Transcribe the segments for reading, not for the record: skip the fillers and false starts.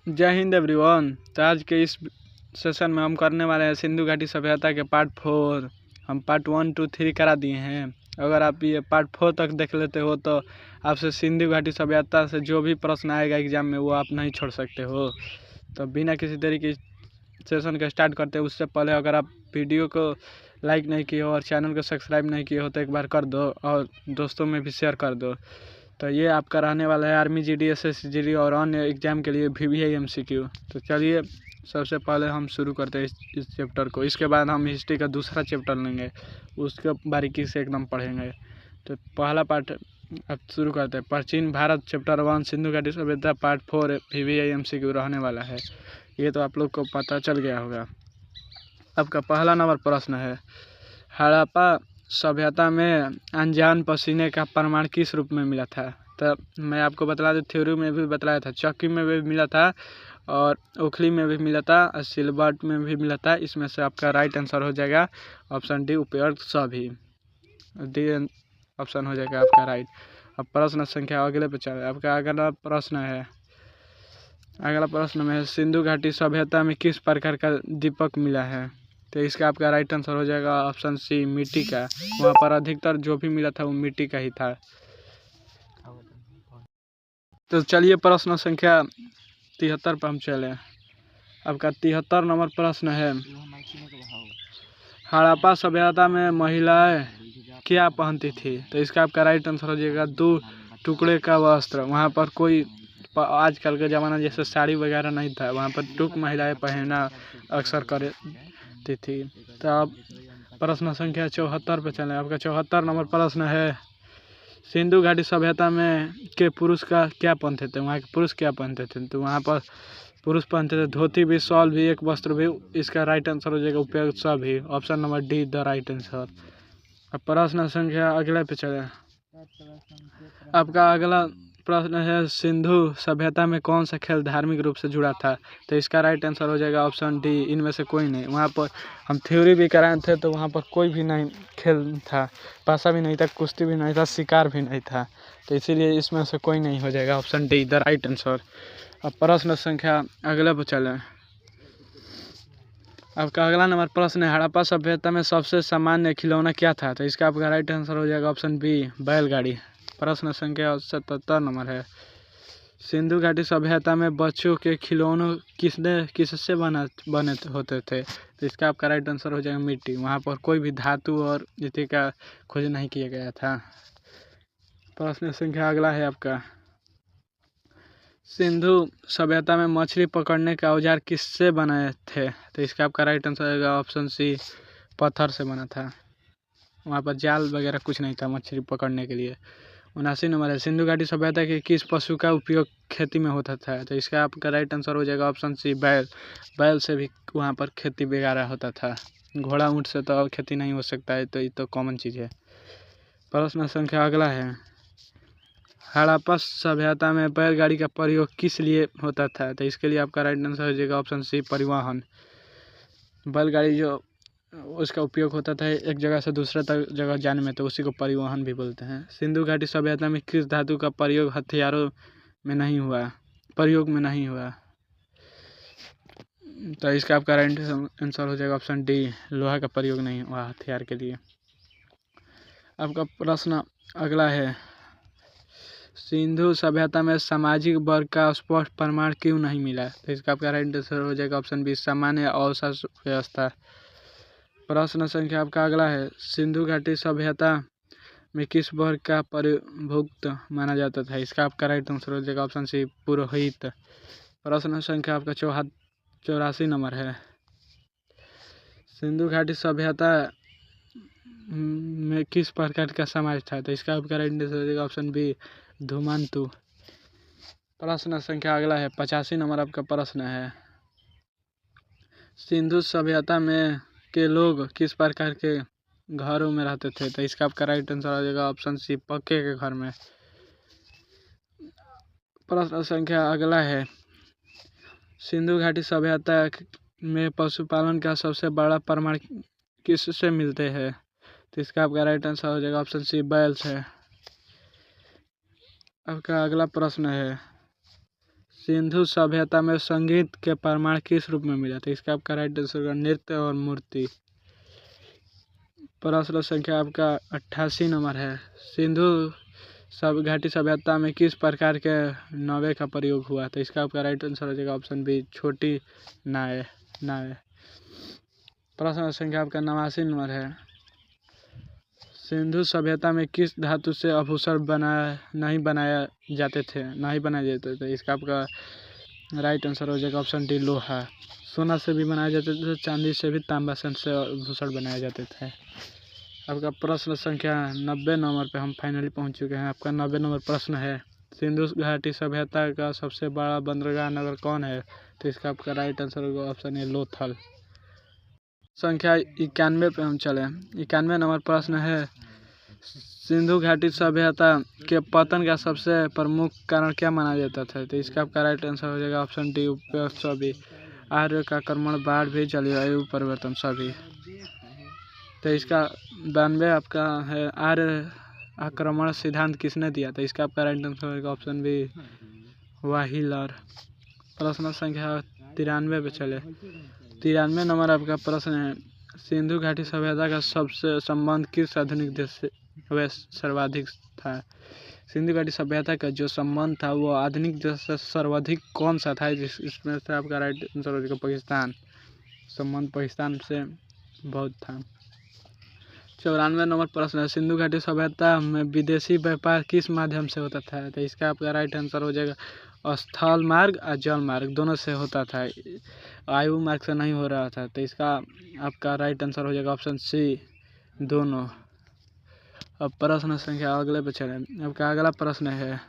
जय हिंद एवरीवन। तो आज के इस सेशन में हम करने वाले हैं सिंधु घाटी सभ्यता के पार्ट 4। हम पार्ट 1, 2, 3 करा दिए हैं। अगर आप ये पार्ट 4 तक देख लेते हो तो आपसे सिंधु घाटी सभ्यता से जो भी प्रश्न आएगा एग्जाम में वो आप नहीं छोड़ सकते हो। तो बिना किसी तरीके सेशन का स्टार्ट करते हैं उससे पहले अगर आप वीडियो को लाइक नहीं किए हो और चैनल को सब्सक्राइब नहीं किए हो तो एक बार कर दो और दोस्तों में भी शेयर कर दो। तो ये आपका रहने वाला है आर्मी जीडी, SSGD और अन्य एग्जाम के लिए VVI MCQ। तो चलिए सबसे पहले हम शुरू करते हैं इस चैप्टर को। इसके बाद हम हिस्ट्री का दूसरा चैप्टर लेंगे, उसको बारीकी से एकदम पढ़ेंगे। तो पहला पार्ट अब शुरू करते हैं। प्राचीन भारत चैप्टर 1 सिंधु घाटी सभ्यता पार्ट 4 VVI MCQ रहने वाला है। ये तो आप लोग को पता चल गया होगा। आपका पहला नंबर प्रश्न है, हड़प्पा सभ्यता में अनजान पसीने का प्रमाण किस रूप में मिला था? तो मैं आपको बता दूं, थ्योरी में भी बताया था, चक्की में भी मिला था और ओखली में भी मिला था और सिलबट में भी मिला था। इसमें से आपका राइट आंसर हो जाएगा ऑप्शन डी, उपयुक्त सभी। डी ऑप्शन हो जाएगा आपका राइट। अब प्रश्न संख्या अगले पे चले। आपका अगला प्रश्न में सिंधु घाटी सभ्यता में किस प्रकार का दीपक मिला है? तो इसका आपका राइट आंसर हो जाएगा ऑप्शन सी, मिट्टी का। वहाँ पर अधिकतर जो भी मिला था वो मिट्टी का ही था। तो चलिए प्रश्न संख्या 73 पर हम चले। आपका 73 नंबर प्रश्न है, हड़प्पा सभ्यता में महिलाएं क्या पहनती थी? तो इसका आपका राइट आंसर हो जाएगा 2 टुकड़े का वस्त्र। वहाँ पर कोई आजकल के ज़माना जैसे साड़ी वगैरह नहीं था, वहाँ पर टुक महिलाएं पहनना अक्सर करती थी। तो अब प्रश्न संख्या 74 पे चलें। आपका 74 नंबर प्रश्न है, सिंधु घाटी सभ्यता में के पुरुष का क्या पहनते थे? वहाँ के पुरुष क्या पहनते थे? तो वहाँ पर पुरुष पहनते थे धोती भी, शॉल भी, एक वस्त्र भी। इसका राइट आंसर हो जाएगा उपयुक्त सभी। Option number D the right answer. अब प्रश्न संख्या अगले पे चले। आपका अगला प्रश्न है, सिंधु सभ्यता में कौन सा खेल धार्मिक रूप से जुड़ा था? तो इसका राइट आंसर हो जाएगा ऑप्शन डी, इनमें से कोई नहीं। वहाँ पर हम थ्योरी भी कराए थे तो वहाँ पर कोई भी नहीं खेल था, पासा भी नहीं था, कुश्ती भी नहीं था, शिकार भी नहीं था। तो इसीलिए इसमें से कोई नहीं हो जाएगा option D the right answer. अब प्रश्न संख्या अगले पर चलें। आपका अगला नंबर प्रश्न है, हड़प्पा सभ्यता में सबसे सामान्य खिलौना क्या था? तो इसका आपका राइट आंसर हो जाएगा ऑप्शन बी, बैलगाड़ी। प्रश्न संख्या 77 नंबर है, सिंधु घाटी सभ्यता में बच्चों के खिलौनों किससे बने होते थे? तो इसका आपका राइट आंसर हो जाएगा मिट्टी। वहाँ पर कोई भी धातु और इत्यादि का खोज नहीं किया गया था। प्रश्न संख्या अगला है आपका, सिंधु सभ्यता में मछली पकड़ने का औजार किससे बनाए थे? तो इसका आपका राइट आंसर होगा ऑप्शन सी, पत्थर से बना था। वहाँ पर जाल वगैरह कुछ नहीं था मछली पकड़ने के लिए। 79 नंबर है, सिंधु घाटी सभ्यता के किस पशु का उपयोग खेती में होता था? तो इसका आपका राइट आंसर हो जाएगा ऑप्शन सी, बैल। बैल से भी वहाँ पर खेती वगैरह होता था। घोड़ा ऊँट से तो खेती नहीं हो सकता है, तो ये तो कॉमन चीज़ है। प्रश्न संख्या अगला है, हड़प्पा सभ्यता में बैलगाड़ी का प्रयोग किस लिए होता था? तो इसके लिए आपका राइट आंसर हो जाएगा ऑप्शन सी, परिवहन। बैलगाड़ी जो उसका उपयोग होता था एक जगह से दूसरे जगह जाने में, तो उसी को परिवहन भी बोलते हैं। सिंधु घाटी सभ्यता में किस धातु का प्रयोग हथियारों में नहीं हुआ? तो इसका आपका राइट आंसर हो जाएगा ऑप्शन डी, लोहा का प्रयोग नहीं हुआ हथियार के लिए। आपका प्रश्न अगला है, सिंधु सभ्यता में सामाजिक वर्ग का स्पष्ट प्रमाण क्यों नहीं मिला? तो इसका आपका राइट आंसर हो जाएगा ऑप्शन बी, सामान्य औसत व्यवस्था। प्रश्न संख्या आपका अगला है, सिंधु घाटी सभ्यता में किस वर्ग का प्रभुत्व माना जाता था? इसका आपका राइट आंसर हो जाएगा ऑप्शन सी, पुरोहित। प्रश्न संख्या आपका 84 नंबर है, सिंधु घाटी सभ्यता में किस प्रकार का समाज था? तो इसका आपका राइट आंसर हो जाएगा ऑप्शन बी, धूमंतु। प्रश्न संख्या अगला है, 85 नंबर आपका प्रश्न है, सिंधु सभ्यता में के लोग किस प्रकार के घरों में रहते थे? तो इसका आपका राइट आंसर हो जाएगा ऑप्शन सी, पक्के के घर में। प्रश्न संख्या अगला है, सिंधु घाटी सभ्यता में पशुपालन का सबसे बड़ा प्रमाण किससे मिलते हैं? तो इसका आपका राइट आंसर हो जाएगा ऑप्शन सी, बैल से। आपका अगला प्रश्न है, सिंधु सभ्यता में संगीत के प्रमाण किस रूप में मिला? तो इसका आपका राइट आंसर होगा नृत्य और मूर्ति। प्रश्न संख्या आपका 88 नंबर है। सिंधु घाटी सभ्यता में किस प्रकार के नावे का प्रयोग हुआ? तो इसका आपका राइट आंसर हो जाएगा ऑप्शन बी, छोटी नावे। प्रश्न संख्या आपका 89 नंबर है। सिंधु सभ्यता में किस धातु से आभूषण नहीं बनाए जाते थे? तो इसका आपका राइट आंसर हो जाएगा ऑप्शन डी, लोहा। सोना से भी बनाए जाते थे, चांदी से भी, तांबा से आभूषण बनाए जाते थे। आपका प्रश्न संख्या 90 नंबर पे हम फाइनली पहुंच चुके हैं। आपका 90 नंबर प्रश्न है, सिंधु घाटी सभ्यता का सबसे बड़ा बंदरगाह नगर कौन है? तो इसका आपका राइट आंसर होगा ऑप्शन ए, लोथल। संख्या 91 पे हम चले। 91 नंबर प्रश्न है, सिंधु घाटी सभ्यता के पतन का सबसे प्रमुख कारण क्या माना जाता था? तो इसका आपका राइट आंसर हो जाएगा ऑप्शन डी, उपयोग सभी, आर्य का आक्रमण, बाढ़ भी, जलवायु परिवर्तन सभी। तो इसका 92 आपका है, आर्य आक्रमण सिद्धांत किसने दिया? तो इसका आपका राइट आंसर होगा ऑप्शन बी, व्हीलर। प्रश्न संख्या 93 पे चले। 93 नंबर आपका प्रश्न है, सिंधु घाटी सभ्यता का सबसे संबंध किस आधुनिक देश से सर्वाधिक था? सिंधु घाटी सभ्यता का जो संबंध था वो आधुनिक देश से सर्वाधिक कौन सा था? इसमें से आपका राइट आंसर हो जाएगा पाकिस्तान। संबंध पाकिस्तान से बहुत था। 94 नंबर प्रश्न है, सिंधु घाटी सभ्यता में विदेशी व्यापार किस माध्यम से होता था? तो इसका आपका राइट आंसर हो जाएगा स्थल मार्ग और जल मार्ग, दोनों से होता था, वायु मार्ग से नहीं हो रहा था। तो इसका आपका राइट आंसर हो जाएगा ऑप्शन सी, दोनों। अब प्रश्न संख्या अगले पे चले। आपका अगला प्रश्न है,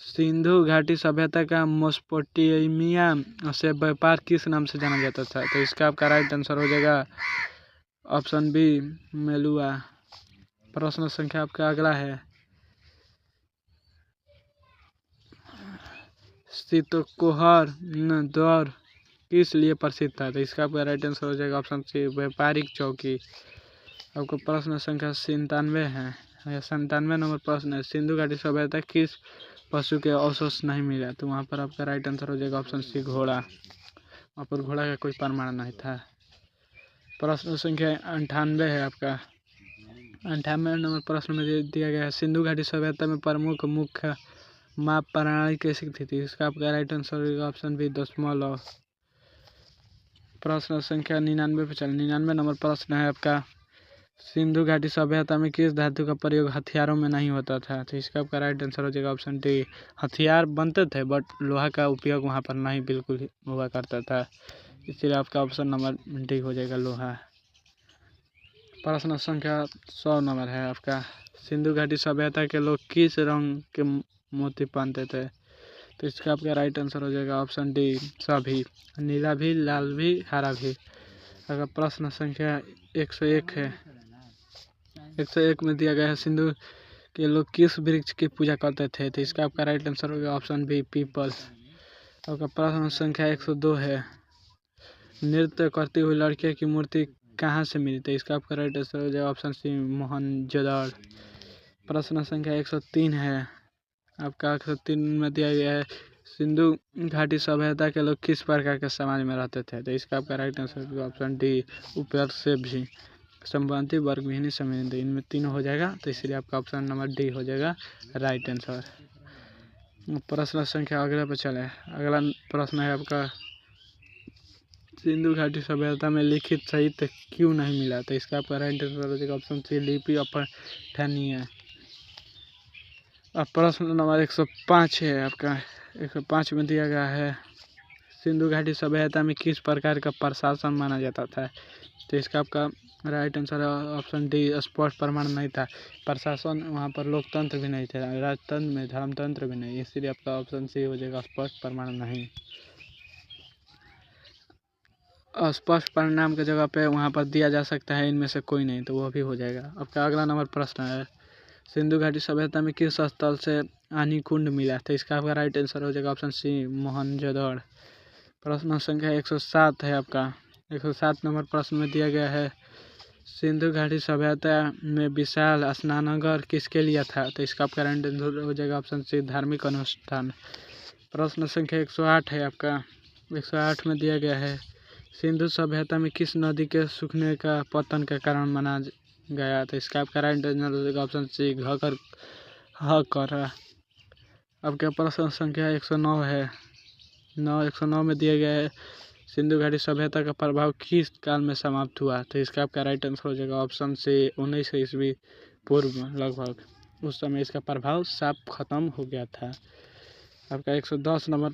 सिंधु घाटी सभ्यता का मेसोपोटामिया से व्यापार किस नाम से जाना जाता था? तो इसका आपका राइट आंसर हो जाएगा ऑप्शन बी, मेलुआ। प्रश्न संख्या आपका अगला है, सितकोहर दौर किस लिए प्रसिद्ध था? तो इसका आपका राइट आंसर हो जाएगा ऑप्शन सी, व्यापारिक चौकी। आपको प्रश्न संख्या 97 है, 97 नंबर प्रश्न है, सिंधु घाटी सभ्यता किस पशु के अवशेष नहीं मिला? तो वहाँ पर आपका राइट आंसर हो जाएगा ऑप्शन सी, घोड़ा। वहाँ पर घोड़ा का कोई प्रमाण नहीं था। प्रश्न संख्या 98 है आपका। 98 नंबर प्रश्न में दिया गया है, सिंधु घाटी सभ्यता में प्रमुख मुख्य माप प्रणाली कैसी थी? इसका आपका राइट आंसर होगा ऑप्शन बी, दशमलव। प्रश्न संख्या 99 पे चल। 99 नंबर प्रश्न है आपका, सिंधु घाटी सभ्यता में किस धातु का प्रयोग हथियारों में नहीं होता था? तो इसका आपका राइट आंसर हो जाएगा ऑप्शन डी, हथियार बनते थे बट लोहा का उपयोग वहाँ पर नहीं बिल्कुल हुआ करता था, इसलिए आपका ऑप्शन नंबर डी हो जाएगा, लोहा। प्रश्न संख्या 100 नंबर है आपका, सिंधु घाटी सभ्यता के लोग किस रंग के मोती पहनते थे? तो इसका आपका राइट आंसर हो जाएगा ऑप्शन डी, सभी, नीला भी, लाल भी, हरा भी। अगर प्रश्न संख्या 101 है, 101 में दिया गया है, सिंधु के लोग किस वृक्ष की पूजा करते थे? तो इसका आपका राइट आंसर होगा ऑप्शन बी, पीपल। आपका प्रश्न संख्या 102 है, नृत्य करती हुई लड़कियों की मूर्ति कहाँ से मिली? तो इसका आपका राइट आंसर हो जाएगा ऑप्शन सी, मोहनजोदड़ो। प्रश्न संख्या 103 है आपका। 103 में दिया गया है, सिंधु घाटी सभ्यता के लोग किस प्रकार के समाज में रहते थे? तो इसका आपका राइट आंसर होगा ऑप्शन डी, उपवर्ग से भी, संबंधी, वर्ग विहीन, संबंधी, इनमें तीनों हो जाएगा, तो इसलिए आपका ऑप्शन नंबर डी हो जाएगा राइट आंसर। प्रश्न संख्या अगले पर चले। अगला प्रश्न है आपका, सिंधु घाटी सभ्यता में लिखित साहित्य क्यों नहीं मिला? तो इसका आपका राइट आंसर हो जाएगा ऑप्शन सी, लिपि अपठनीय। अब प्रश्न नंबर 105 है आपका। 105 में दिया गया है, सिंधु घाटी सभ्यता में किस प्रकार का प्रशासन माना जाता था? तो इसका आपका राइट आंसर है ऑप्शन डी, स्पष्ट प्रमाण नहीं था। प्रशासन वहाँ पर लोकतंत्र भी नहीं थे, राजतंत्र में धर्मतंत्र भी नहीं, इसलिए आपका ऑप्शन सी हो जाएगा, स्पष्ट प्रमाण नहीं। स्पष्ट परिणाम के जगह पे वहाँ पर दिया जा सकता है इनमें से कोई नहीं, तो वह भी हो जाएगा। आपका अगला नंबर प्रश्न है, सिंधु घाटी सभ्यता में किस स्थल से अग्निकुंड मिला? तो इसका आपका राइट आंसर हो जाएगा ऑप्शन सी, मोहनजोदड़ो। प्रश्न संख्या 107 है आपका। 107 नंबर प्रश्न में दिया गया है, सिंधु घाटी सभ्यता में विशाल स्नानघर किसके लिए था? तो इसका आपका राइट आंसर हो जाएगा ऑप्शन सी, धार्मिक अनुष्ठान। प्रश्न संख्या 108 है आपका। 108 में दिया गया है, सिंधु सभ्यता में किस नदी के सूखने का पतन के कारण माना गया? तो इसका आपका राइट आंसर ऑप्शन सी घकर ह कर। आपका प्रश्न संख्या 109 है। 109 में दिया गया है, सिंधु घाटी सभ्यता का प्रभाव किस काल में समाप्त हुआ? तो इसका आपका राइट आंसर हो जाएगा ऑप्शन से 1900 ईस्वी पूर्व लगभग। उस समय इसका प्रभाव साफ खत्म हो गया था। आपका 110 नंबर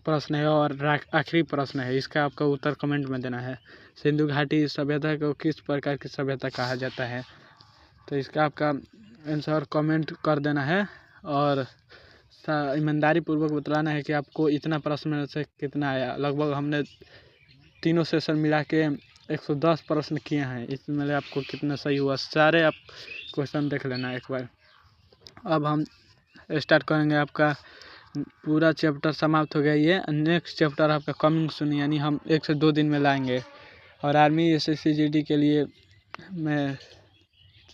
प्रश्न है और आखिरी प्रश्न है, इसका आपका उत्तर कमेंट में देना है। सिंधु घाटी सभ्यता को किस प्रकार की सभ्यता कहा जाता है? तो इसका आपका आंसर कमेंट कर देना है और ईमानदारी पूर्वक बतलाना है कि आपको इतना प्रश्न में से कितना आया। लगभग हमने तीनों सेशन मिला के 110 प्रश्न किए हैं, इसमें आपको कितना सही हुआ सारे आप क्वेश्चन देख लेना एक बार। अब हम स्टार्ट करेंगे, आपका पूरा चैप्टर समाप्त हो गया। ये नेक्स्ट चैप्टर आपका कमिंग सुन, यानी हम 1 से 2 दिन में लाएंगे। और आर्मी SSC GD के लिए मैं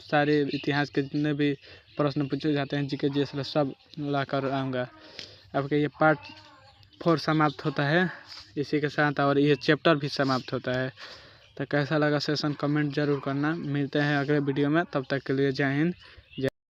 सारे इतिहास के जितने भी प्रश्न पूछे जाते हैं GK GS सब ला कर आऊँगा। आपका ये पार्ट 4 समाप्त होता है इसी के साथ, और ये चैप्टर भी समाप्त होता है। तो कैसा लगा सेशन कमेंट जरूर करना। मिलते हैं अगले वीडियो में, तब तक के लिए जय हिंद।